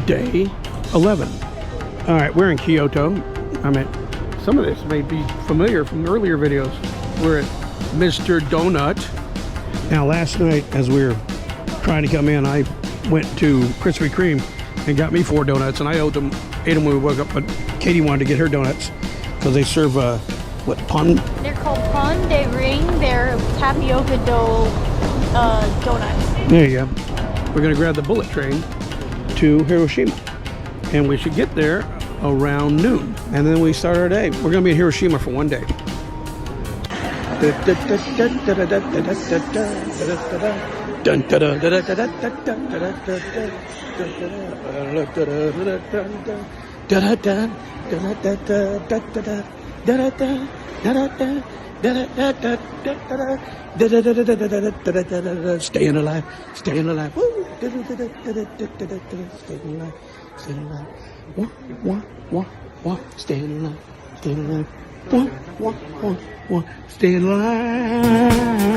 Day 11. All right, we're in Kyoto. I mean, some of this may be familiar from earlier videos. We're at Mr. Donut. Now, last night, as we were trying to come in, I went to Krispy Kreme and got me 4 donuts, and I ate them when we woke up, but Katie wanted to get her donuts because they serve, what, pun? They're called pun de ring. They're tapioca dough donuts. There you go. We're gonna grab the bullet train to Hiroshima, and we should get there around noon, and then we start our day. We're gonna be in Hiroshima for one day. Staying alive, staying alive. Woo. Staying alive, staying alive. Staying alive, staying alive. Staying alive.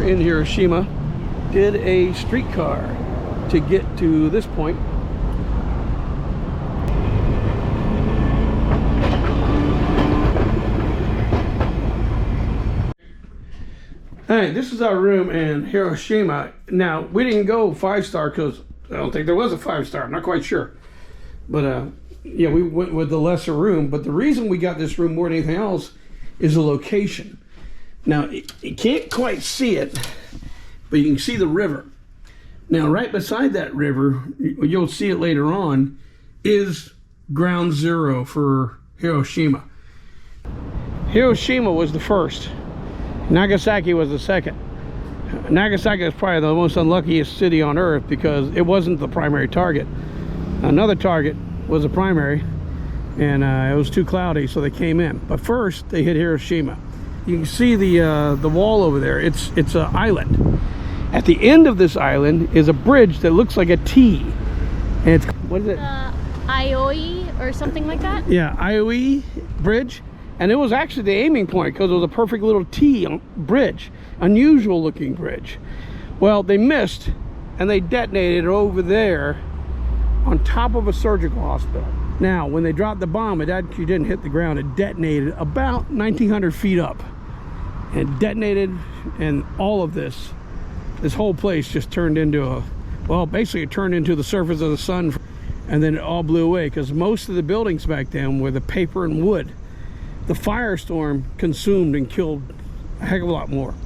In Hiroshima, did a streetcar to get to this point. All right, this is our room in Hiroshima. Now, we didn't go 5-star because I don't think there was a 5-star. I'm not quite sure. But yeah, we went with the lesser room. But the reason we got this room more than anything else is the location. Now, you can't quite see it, but you can see the river. Now, right beside that river, you'll see it later on, is ground zero for Hiroshima. Hiroshima was the first. Nagasaki was the second. Nagasaki is probably the most unluckiest city on earth because it wasn't the primary target. Another target was the primary, and it was too cloudy, so they came in. But first, they hit Hiroshima. You can see the wall over there. It's an island. At the end of this island is a bridge that looks like a T. And it's, what is it? Ioi or something like that? Yeah, Ioi Bridge. And it was actually the aiming point because it was a perfect little T bridge. Unusual looking bridge. Well, they missed and they detonated it over there on top of a surgical hospital. Now, when they dropped the bomb, it actually didn't hit the ground. It detonated about 1,900 feet up. And detonated, and all of this whole place just turned into basically it turned into the surface of the sun, and then it all blew away because most of the buildings back then were the paper and wood. The firestorm consumed and killed a heck of a lot more.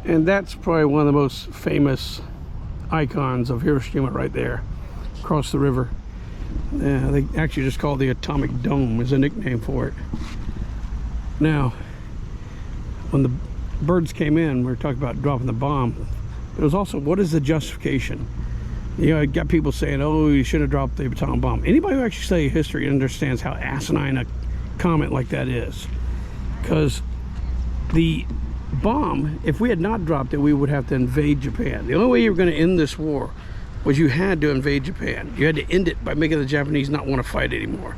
And that's probably one of the most famous icons of Hiroshima right there, across the river. They actually just call it the Atomic Dome is a nickname for it. Now, when the birds came in, we were talking about dropping the bomb. There was also, what is the justification? You know, I got people saying, oh, you should have dropped the atomic bomb. Anybody who actually studies history understands how asinine a comment like that is. Because the bomb, if we had not dropped it, we would have to invade Japan. The only way you were going to end this war was you had to invade Japan. You had to end it by making the Japanese not want to fight anymore.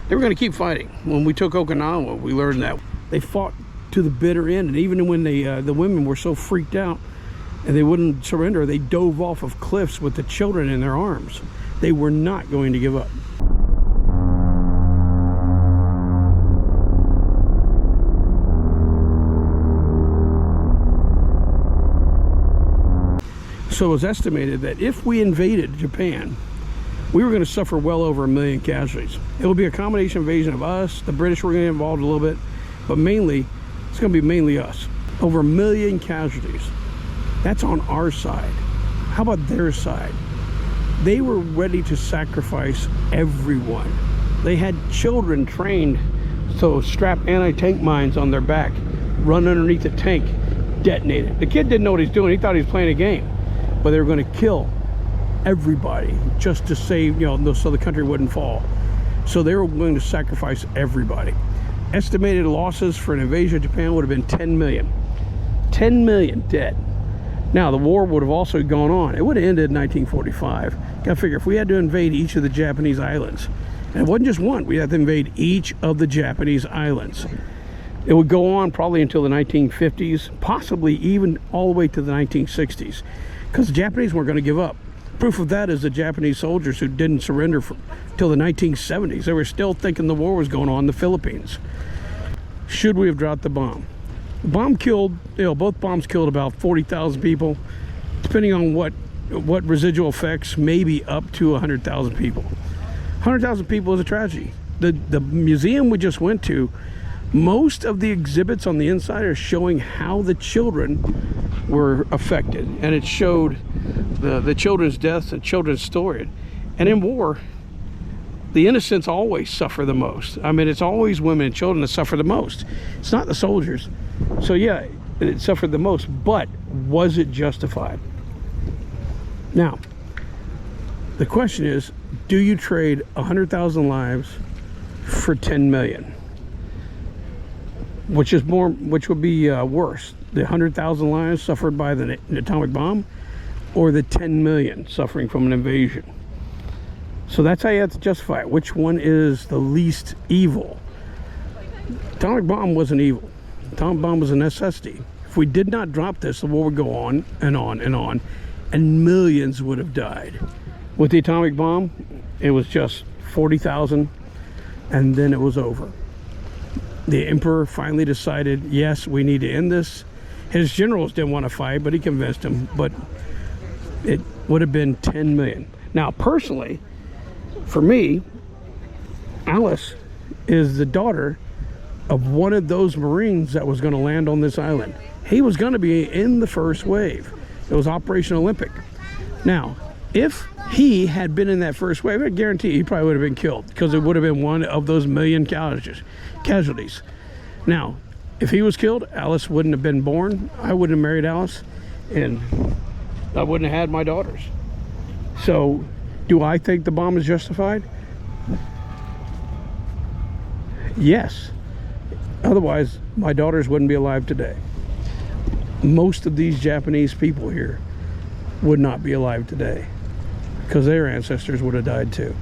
They were going to keep fighting. When we took Okinawa, we learned that. They fought to the bitter end, and even when they, the women were so freaked out and they wouldn't surrender, they dove off of cliffs with the children in their arms. They were not going to give up. So it was estimated that if we invaded Japan, we were going to suffer well over 1 million casualties. It will be a combination invasion of us, the British were going to get involved a little bit, but mainly, it's going to be mainly us. Over 1 million casualties. That's on our side. How about their side? They were ready to sacrifice everyone. They had children trained to strap anti-tank mines on their back, run underneath the tank, detonate it. The kid didn't know what he's doing. He thought he was playing a game. But they were going to kill everybody just to save, you know, so the country wouldn't fall. So they were willing to sacrifice everybody. Estimated losses for an invasion of Japan would have been 10 million. 10 million dead. Now, the war would have also gone on. It would have ended in 1945. Gotta figure, if we had to invade each of the Japanese islands, and it wasn't just one, we had to invade each of the Japanese islands. It would go on probably until the 1950s, possibly even all the way to the 1960s, because the Japanese weren't going to give up. Proof of that is the Japanese soldiers who didn't surrender till the 1970s. They were still thinking the war was going on in the Philippines. Should we have dropped the bomb? The bomb killed, you know, both bombs killed about 40,000 people, depending on what residual effects, maybe up to 100,000 people. 100,000 people is a tragedy. The museum we just went to, most of the exhibits on the inside are showing how the children were affected, and it showed the children's deaths and children's story. And in war, the innocents always suffer the most. I mean, it's always women and children that suffer the most. It's not the soldiers. So yeah, it suffered the most, but was it justified? Now, the question is, do you trade 100,000 lives for 10 million? Which is more, which would be worse, the 100,000 lives suffered by the atomic bomb, or the 10 million suffering from an invasion? So that's how you have to justify it. Which one is the least evil? Atomic bomb wasn't evil. Atomic bomb was a necessity. If we did not drop this, the war would go on and on and on, and millions would have died. With the atomic bomb, it was just 40,000, and then it was over. The emperor finally decided, yes, we need to end this. His generals didn't want to fight, but he convinced them. But it would have been 10 million. Now, personally, for me, Alice is the daughter of one of those Marines that was going to land on this island. He was going to be in the first wave. It was Operation Olympic. Now, if he had been in that first wave, I guarantee he probably would have been killed, because it would have been one of those million casualties. Now, if he was killed, Alice wouldn't have been born. I wouldn't have married Alice, and I wouldn't have had my daughters. So, do I think the bomb is justified? Yes. Otherwise, my daughters wouldn't be alive today. Most of these Japanese people here would not be alive today, because their ancestors would have died too.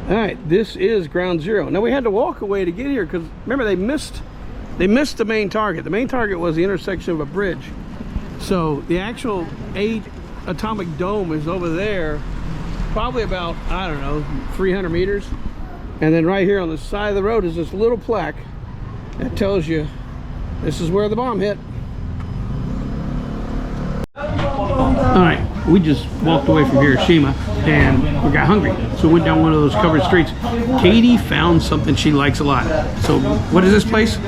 All right, this is ground zero. Now, we had to walk away to get here because, remember, they missed the main target. The main target was the intersection of a bridge. So the actual atomic dome is over there, probably about, I don't know, 300 meters. And then right here on the side of the road is this little plaque that tells you this is where the bomb hit. All right, we just walked away from Hiroshima. and we got hungry, so we went down one of those covered streets. Katie found something she likes a lot. So what is this place?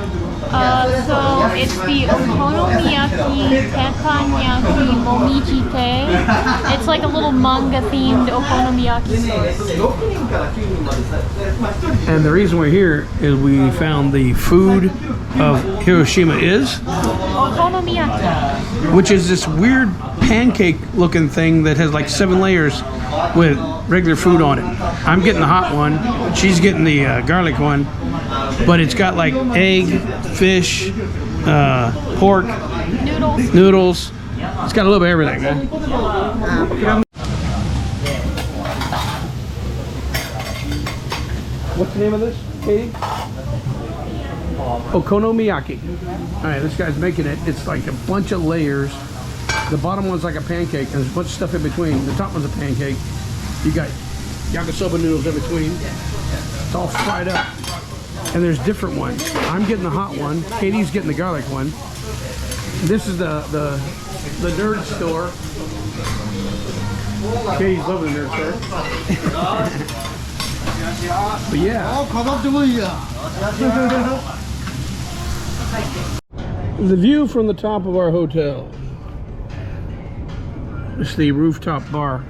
So it's the Okonomiyaki Teppanyaki Momijite. It's like a little manga-themed okonomiyaki. And the reason we're here is we found the food of Hiroshima is Okonomiyaki. which is this weird pancake looking thing that has like 7 layers with regular food on it. I'm getting the hot one, she's getting the garlic one, but it's got like egg, fish, pork, noodles. It's got a little bit of everything, man. What's the name of this, Katie? Okonomiyaki. All right, this guy's making it. It's like a bunch of layers. The bottom one's like a pancake, and there's a bunch of stuff in between. The top one's a pancake. You got yakisoba noodles in between. It's all fried up. And there's different ones. I'm getting the hot one. Katie's getting the garlic one. This is the nerd store. Katie's loving the nerd store. But yeah. The view from the top of our hotel. It's the rooftop bar.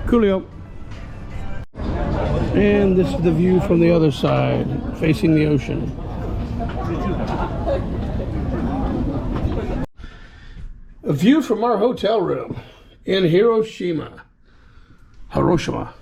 Coolio. And this is the view from the other side, facing the ocean. A view from our hotel room in Hiroshima. Hiroshima.